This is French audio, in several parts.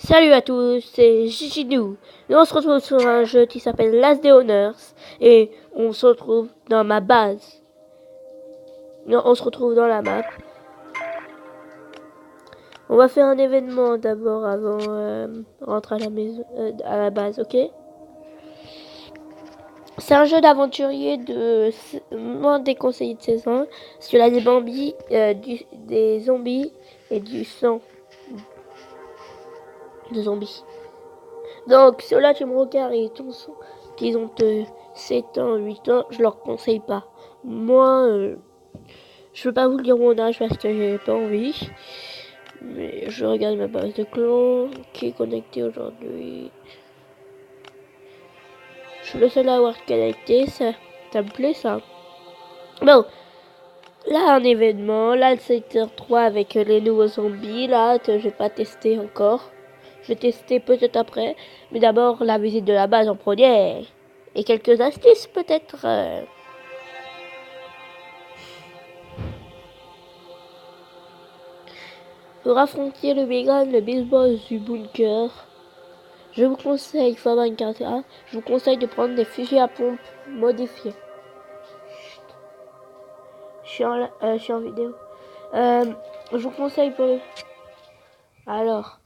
Salut à tous, c'est Giginou. Et on se retrouve sur un jeu qui s'appelle Last Day Honors. Et on se retrouve dans ma base. Non, on se retrouve dans la map. On va faire un événement d'abord avant rentrer à la maison, à la base, ok? C'est un jeu d'aventurier de moins déconseillé de 16 ans. Parce qu'il y a des bambis, des zombies et du sang de zombies. Donc, ceux-là qui me regardent et qu'ils ont 7 ans, 8 ans, je leur conseille pas. Moi, je veux pas vous dire mon âge parce que j'ai pas envie. Mais je regarde ma base de clone qui est connectée aujourd'hui. Je suis le seul à avoir connecté, ça me plaît ça. Bon, là un événement, là le secteur 3 avec les nouveaux zombies, là que je vais pas tester encore. Je vais tester peut-être après, mais d'abord la visite de la base en premier. Et quelques astuces peut-être. Pour affronter le vegan, le big boss du bunker, je vous conseille, il faut avoir une carte A, je vous conseille de prendre des fusils à pompe modifiés. Je suis en vidéo. Je vous conseille pour le... Alors.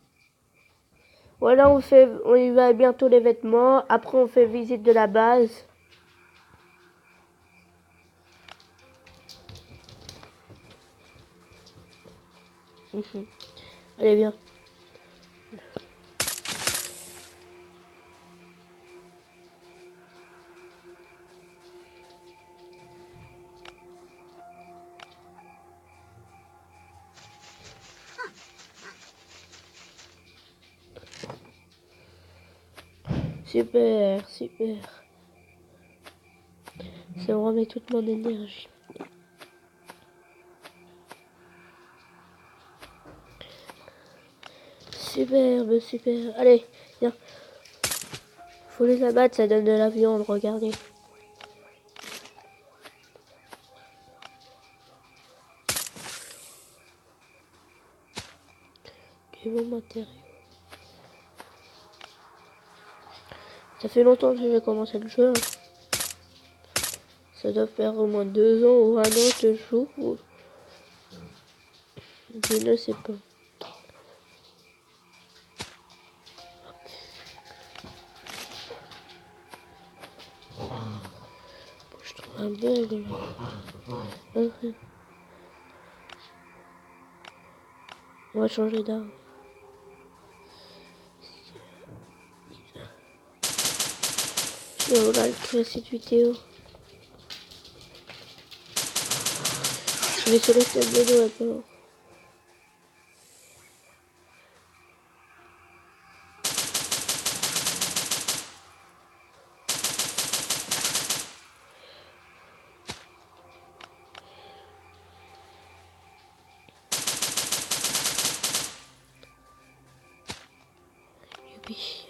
Voilà, on y va bientôt les vêtements. Après, on fait visite de la base. Allez, bien. Super, super. Ça me remet toute mon énergie. Superbe, super. Allez, viens. Faut les abattre, ça donne de la viande, regardez. Quel bon matériau. Ça fait longtemps que j'ai commencé le jeu. Ça doit faire au moins 2 ans ou 1 an que je joue. Je ne sais pas. Je trouve un bug là. Okay. On va changer d'arme. Là, créer cette vidéo. Je vais sur le tableau maintenant. Youpi.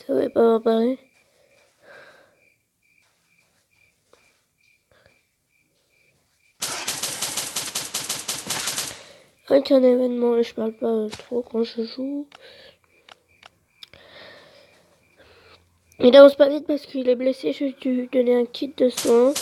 Ça va pas parler. Avec un événement, je parle pas trop quand je joue. Il avance pas vite parce qu'il est blessé. Je vais lui donner un kit de soins.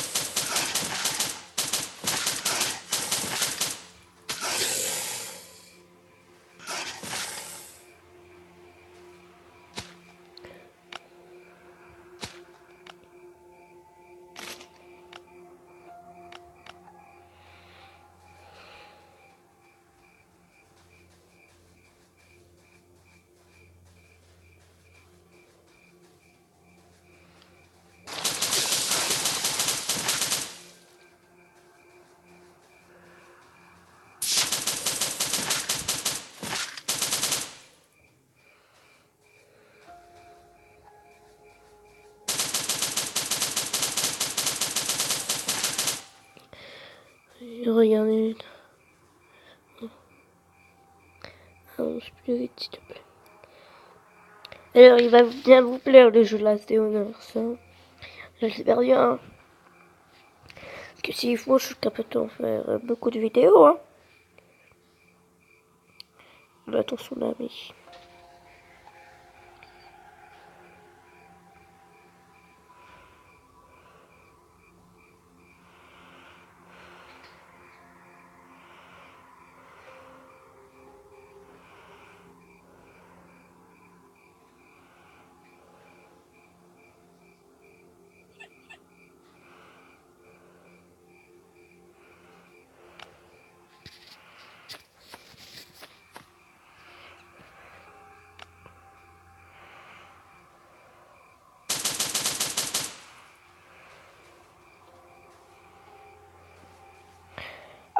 Regardez. Avance plus vite, s'il te plaît. Alors, il va bien vous plaire le jeu Last Day on Earth, ça. J'espère bien que s'il faut, je suis capable d'en faire beaucoup de vidéos, hein. Attention, l'ami.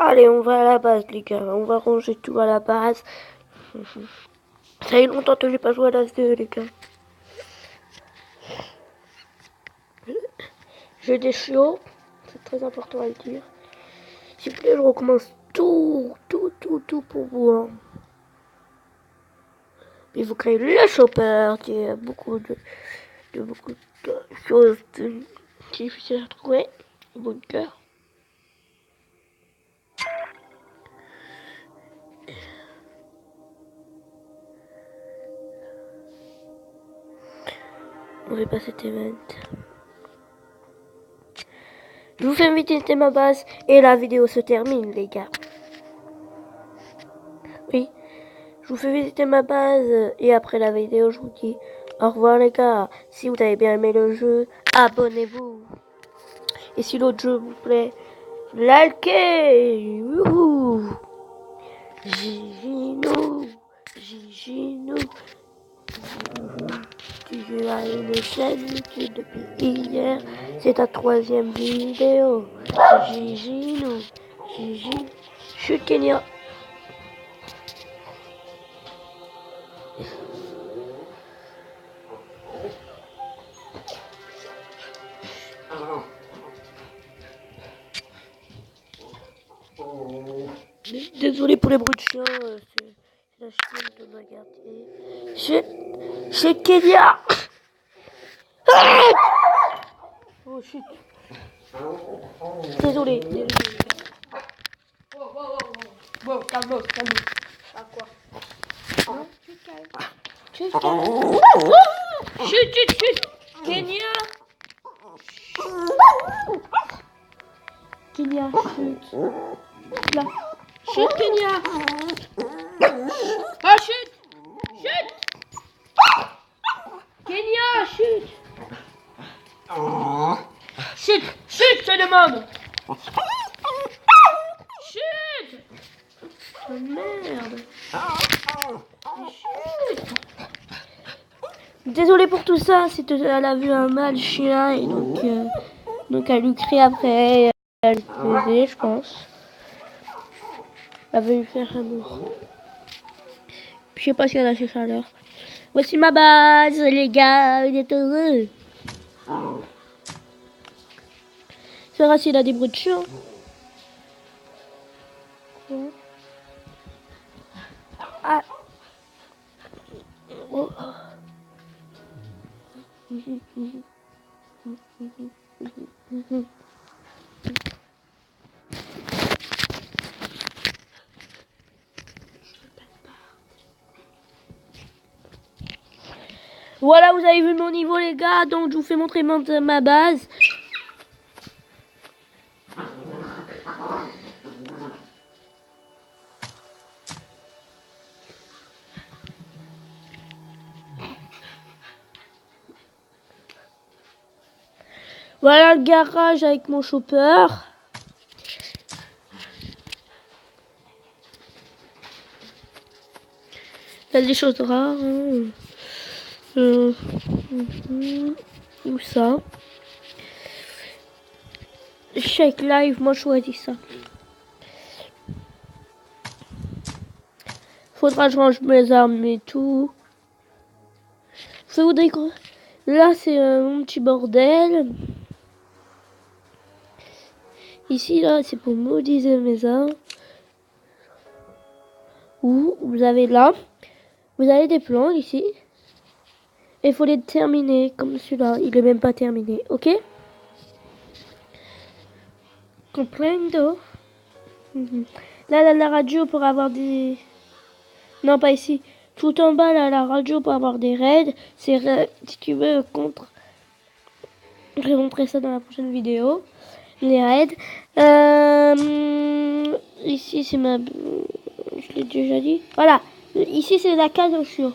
Allez, on va à la base, les gars. On va ranger tout à la base. Ça fait longtemps que j'ai pas joué à Last Day, les gars. J'ai des chiots. C'est très important à le dire. S'il vous plaît, je recommence tout pour vous, hein. Il faut créer le chopper, qui est beaucoup de choses difficiles à trouver. Bunker. On fait pas cet event. Je vous fais visiter ma base et la vidéo se termine, les gars. Oui, je vous fais visiter ma base et après la vidéo, je vous dis au revoir, les gars. Si vous avez bien aimé le jeu, abonnez-vous. Et si l'autre jeu vous plaît, likez. Wouhou. Giginou, Giginou. Tu as une chaîne YouTube depuis hier. C'est ta 3e vidéo. Giginou, Gigi. Chut, Kenya. Désolé pour les bruits de chien, c'est la chienne de ma quartier. Chez Kenya. Oh shit. Désolé. Wow, calme. À quoi? Hein? Chut. Kenya. Kenya, chut. Là. Chut, Kenya. Ah, chut. Kenya, chut. Chut, je demande. Chut. Oh, merde. Chut. Désolé pour tout ça, elle a vu un mâle chien et donc elle lui crie après, elle lui faisait, je pense. Elle veut lui faire amour. Je sais pas si elle a ses chaleurs. Voici ma base, les gars, il est heureux. C'est vrai s'il a des bruits de chien. Ah. Oh. Voilà, vous avez vu mon niveau, les gars. Donc, je vous fais montrer ma base. Voilà le garage avec mon chopper. Il y a des choses rares. Où ça? Check live, moi je choisis ça. Faudra que je range mes armes et tout. Je voudrais que... Là c'est mon petit bordel. Ici là c'est pour modiser mes armes. Ou vous avez là. Vous avez des plans ici. Et il faut les terminer comme celui-là. Il est même pas terminé. Ok? Comprendo. Là, la radio pour avoir des... Non, pas ici. Tout en bas, là, la radio pour avoir des raids. C'est si tu veux contre... Je vais montrer ça dans la prochaine vidéo. Les raids. Ici, c'est ma... Je l'ai déjà dit. Voilà. Ici, c'est la case au chiot.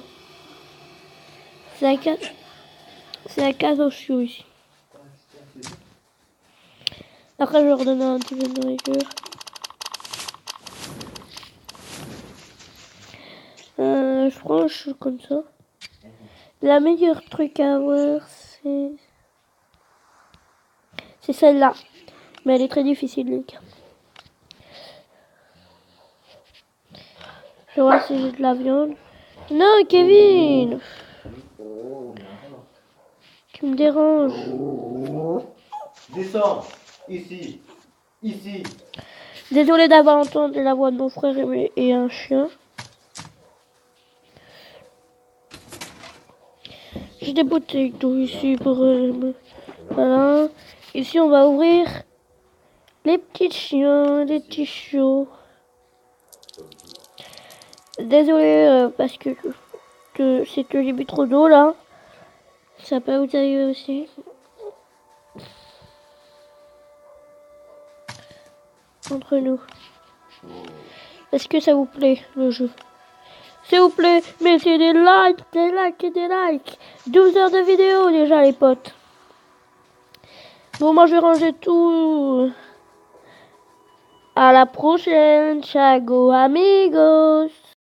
C'est la case au chiot, ici. Après, je leur donne un petit peu de nourriture. Je prends comme ça. La meilleure truc à avoir, c'est celle-là. Mais elle est très difficile, les gars. Je vois si j'ai de la viande. Non, Kevin! Tu me déranges. Descends. Ici. Ici. Désolé d'avoir entendu la voix de mon frère et un chien. J'ai des bouteilles d'eau ici pour... voilà. Ici, on va ouvrir les petits chiens, les petits chiots. Désolé parce que c'est que j'ai bu trop d'eau là. Ça peut vous arriver aussi. Entre nous. Est-ce que ça vous plaît le jeu? S'il vous plaît, mettez des likes et des likes. 12 heures de vidéo déjà les potes. Bon, moi je vais ranger tout. À la prochaine, ciao amigos.